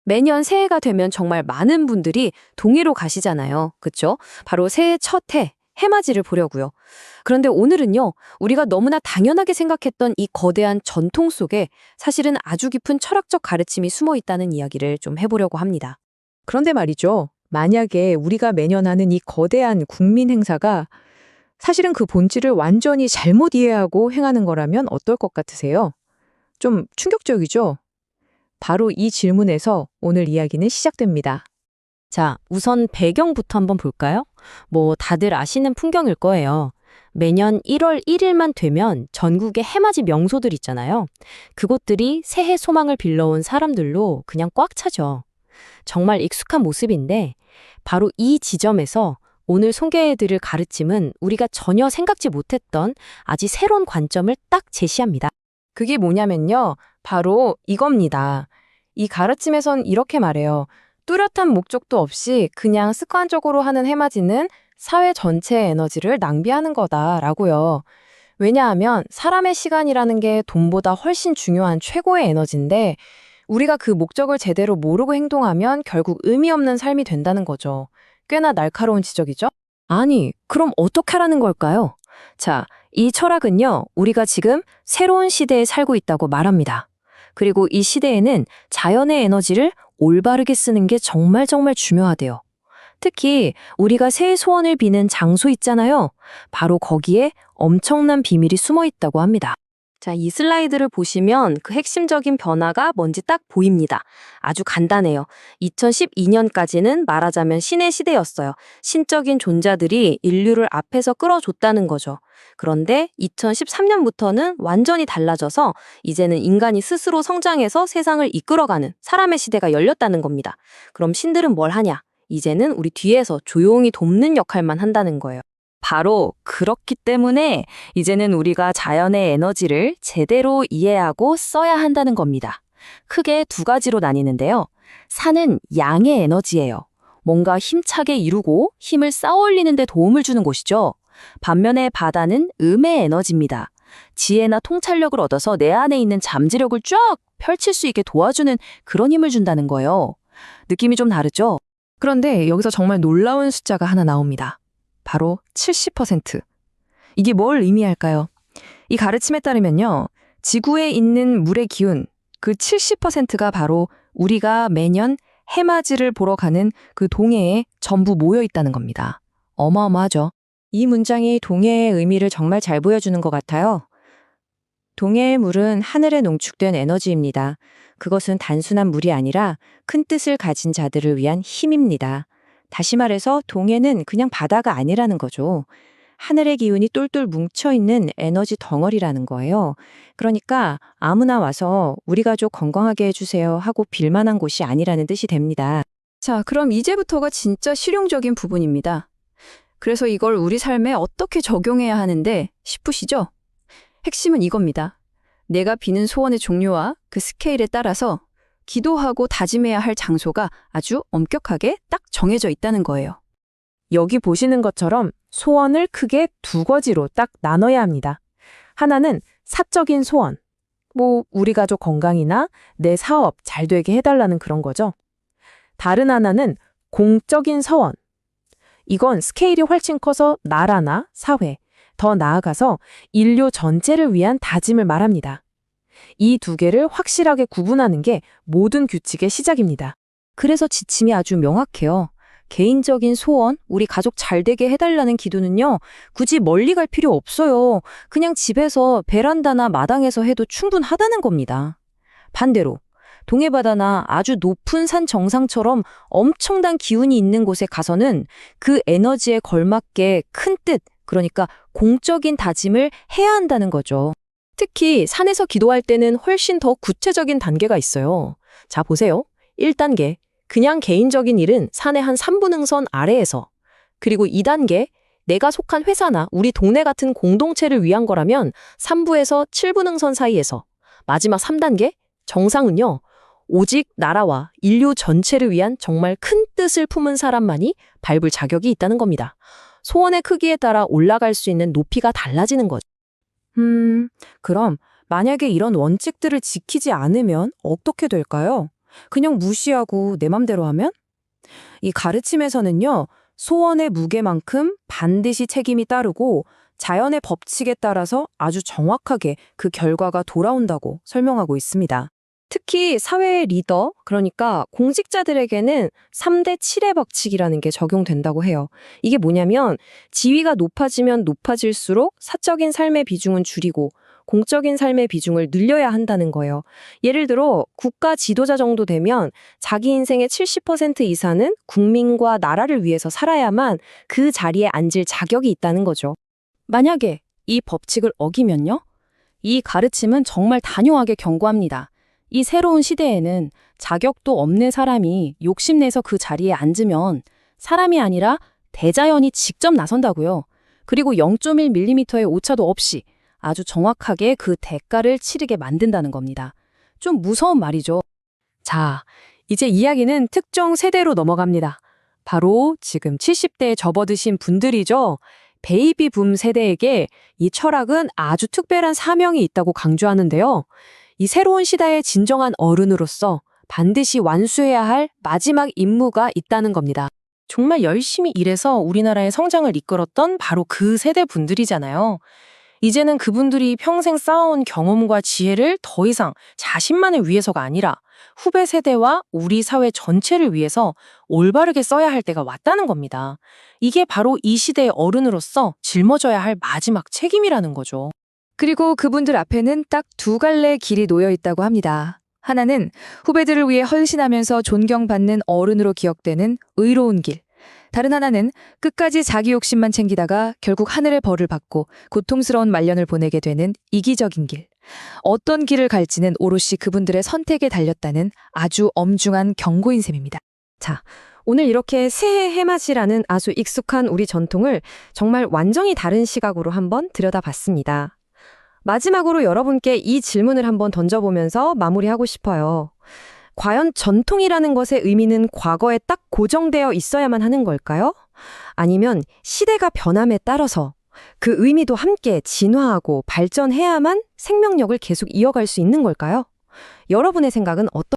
매년 새해가 되면 정말 많은 분들이 동해로 가시잖아요. 그쵸? 바로 새해 첫 해, 해맞이를 보려고요. 그런데 오늘은요, 우리가 너무나 당연하게 생각했던 이 거대한 전통 속에 사실은 아주 깊은 철학적 가르침이 숨어 있다는 이야기를 좀 해보려고 합니다. 그런데 말이죠. 만약에 우리가 매년 하는 이 거대한 국민 행사가 사실은 그 본질을 완전히 잘못 이해하고 행하는 거라면 어떨 것 같으세요? 좀 충격적이죠? 바로 이 질문에서 오늘 이야기는 시작됩니다. 자, 우선 배경부터 한번 볼까요? 다들 아시는 풍경일 거예요. 매년 1월 1일만 되면 전국의 해맞이 명소들 있잖아요. 그곳들이 새해 소망을 빌러온 사람들로 그냥 꽉 차죠. 정말 익숙한 모습인데 바로 이 지점에서 오늘 소개해드릴 가르침은 우리가 전혀 생각지 못했던 아주 새로운 관점을 딱 제시합니다. 그게 뭐냐면요. 바로 이겁니다. 이 가르침에선 이렇게 말해요. 뚜렷한 목적도 없이 그냥 습관적으로 하는 해맞이는 사회 전체의 에너지를 낭비하는 거다라고요. 왜냐하면 사람의 시간이라는 게 돈보다 훨씬 중요한 최고의 에너지인데 우리가 그 목적을 제대로 모르고 행동하면 결국 의미 없는 삶이 된다는 거죠. 꽤나 날카로운 지적이죠? 아니, 그럼 어떻게 하라는 걸까요? 자, 이 철학은요, 우리가 지금 새로운 시대에 살고 있다고 말합니다. 그리고 이 시대에는 자연의 에너지를 올바르게 쓰는 게 정말 중요하대요. 특히 우리가 새해 소원을 비는 장소 있잖아요. 바로 거기에 엄청난 비밀이 숨어 있다고 합니다. 자, 이 슬라이드를 보시면 그 핵심적인 변화가 뭔지 딱 보입니다. 아주 간단해요. 2012년까지는 말하자면 신의 시대였어요. 신적인 존재들이 인류를 앞에서 끌어줬다는 거죠. 그런데 2013년부터는 완전히 달라져서 이제는 인간이 스스로 성장해서 세상을 이끌어가는 사람의 시대가 열렸다는 겁니다. 그럼 신들은 뭘 하냐? 이제는 우리 뒤에서 조용히 돕는 역할만 한다는 거예요. 바로 그렇기 때문에 이제는 우리가 자연의 에너지를 제대로 이해하고 써야 한다는 겁니다. 크게 두 가지로 나뉘는데요. 산은 양의 에너지예요. 뭔가 힘차게 이루고 힘을 쌓아올리는 데 도움을 주는 곳이죠. 반면에 바다는 음의 에너지입니다. 지혜나 통찰력을 얻어서 내 안에 있는 잠재력을 쫙 펼칠 수 있게 도와주는 그런 힘을 준다는 거예요. 느낌이 좀 다르죠? 그런데 여기서 정말 놀라운 숫자가 하나 나옵니다. 바로 70%. 이게 뭘 의미할까요? 이 가르침에 따르면요. 지구에 있는 물의 기운, 그 70%가 바로 우리가 매년 해맞이를 보러 가는 그 동해에 전부 모여 있다는 겁니다. 어마어마하죠? 이 문장이 동해의 의미를 정말 잘 보여주는 것 같아요. 동해의 물은 하늘에 농축된 에너지입니다. 그것은 단순한 물이 아니라 큰 뜻을 가진 자들을 위한 힘입니다. 다시 말해서 동해는 그냥 바다가 아니라는 거죠. 하늘의 기운이 똘똘 뭉쳐있는 에너지 덩어리라는 거예요. 그러니까 아무나 와서 우리 가족 건강하게 해주세요 하고 빌만한 곳이 아니라는 뜻이 됩니다. 자, 그럼 이제부터가 진짜 실용적인 부분입니다. 그래서 이걸 우리 삶에 어떻게 적용해야 하는데 싶으시죠? 핵심은 이겁니다. 내가 비는 소원의 종류와 그 스케일에 따라서 기도하고 다짐해야 할 장소가 아주 엄격하게 딱 정해져 있다는 거예요. 여기 보시는 것처럼 소원을 크게 두 가지로 딱 나눠야 합니다. 하나는 사적인 소원. 우리 가족 건강이나 내 사업 잘 되게 해달라는 그런 거죠. 다른 하나는 공적인 서원. 이건 스케일이 훨씬 커서 나라나 사회, 더 나아가서 인류 전체를 위한 다짐을 말합니다. 이 두 개를 확실하게 구분하는 게 모든 규칙의 시작입니다. 그래서 지침이 아주 명확해요. 개인적인 소원, 우리 가족 잘 되게 해달라는 기도는요, 굳이 멀리 갈 필요 없어요. 그냥 집에서 베란다나 마당에서 해도 충분하다는 겁니다. 반대로 동해바다나 아주 높은 산 정상처럼 엄청난 기운이 있는 곳에 가서는 그 에너지에 걸맞게 큰 뜻, 그러니까 공적인 다짐을 해야 한다는 거죠. 특히 산에서 기도할 때는 훨씬 더 구체적인 단계가 있어요. 자, 보세요. 1단계. 그냥 개인적인 일은 산의 한 3분응선 아래에서. 그리고 2단계. 내가 속한 회사나 우리 동네 같은 공동체를 위한 거라면 3부에서 7분응선 사이에서. 마지막 3단계. 정상은요. 오직 나라와 인류 전체를 위한 정말 큰 뜻을 품은 사람만이 밟을 자격이 있다는 겁니다. 소원의 크기에 따라 올라갈 수 있는 높이가 달라지는 거죠. 그럼 만약에 이런 원칙들을 지키지 않으면 어떻게 될까요? 그냥 무시하고 내 맘대로 하면? 이 가르침에서는요, 소원의 무게만큼 반드시 책임이 따르고 자연의 법칙에 따라서 아주 정확하게 그 결과가 돌아온다고 설명하고 있습니다. 특히 사회의 리더, 그러니까 공직자들에게는 3대 7의 법칙이라는 게 적용된다고 해요. 이게 뭐냐면 지위가 높아지면 높아질수록 사적인 삶의 비중은 줄이고 공적인 삶의 비중을 늘려야 한다는 거예요. 예를 들어 국가 지도자 정도 되면 자기 인생의 70% 이상은 국민과 나라를 위해서 살아야만 그 자리에 앉을 자격이 있다는 거죠. 만약에 이 법칙을 어기면요? 이 가르침은 정말 단호하게 경고합니다. 이 새로운 시대에는 자격도 없는 사람이 욕심내서 그 자리에 앉으면 사람이 아니라 대자연이 직접 나선다고요. 그리고 0.1mm의 오차도 없이 아주 정확하게 그 대가를 치르게 만든다는 겁니다. 좀 무서운 말이죠. 자, 이제 이야기는 특정 세대로 넘어갑니다. 바로 지금 70대에 접어드신 분들이죠. 베이비 붐 세대에게 이 철학은 아주 특별한 사명이 있다고 강조하는데요. 이 새로운 시대의 진정한 어른으로서 반드시 완수해야 할 마지막 임무가 있다는 겁니다. 정말 열심히 일해서 우리나라의 성장을 이끌었던 바로 그 세대 분들이잖아요. 이제는 그분들이 평생 쌓아온 경험과 지혜를 더 이상 자신만을 위해서가 아니라 후배 세대와 우리 사회 전체를 위해서 올바르게 써야 할 때가 왔다는 겁니다. 이게 바로 이 시대의 어른으로서 짊어져야 할 마지막 책임이라는 거죠. 그리고 그분들 앞에는 딱 두 갈래의 길이 놓여 있다고 합니다. 하나는 후배들을 위해 헌신하면서 존경받는 어른으로 기억되는 의로운 길. 다른 하나는 끝까지 자기 욕심만 챙기다가 결국 하늘의 벌을 받고 고통스러운 말년을 보내게 되는 이기적인 길. 어떤 길을 갈지는 오롯이 그분들의 선택에 달렸다는 아주 엄중한 경고인 셈입니다. 자, 오늘 이렇게 새해 해맞이라는 아주 익숙한 우리 전통을 정말 완전히 다른 시각으로 한번 들여다봤습니다. 마지막으로 여러분께 이 질문을 한번 던져보면서 마무리하고 싶어요. 과연 전통이라는 것의 의미는 과거에 딱 고정되어 있어야만 하는 걸까요? 아니면 시대가 변함에 따라서 그 의미도 함께 진화하고 발전해야만 생명력을 계속 이어갈 수 있는 걸까요? 여러분의 생각은 어떤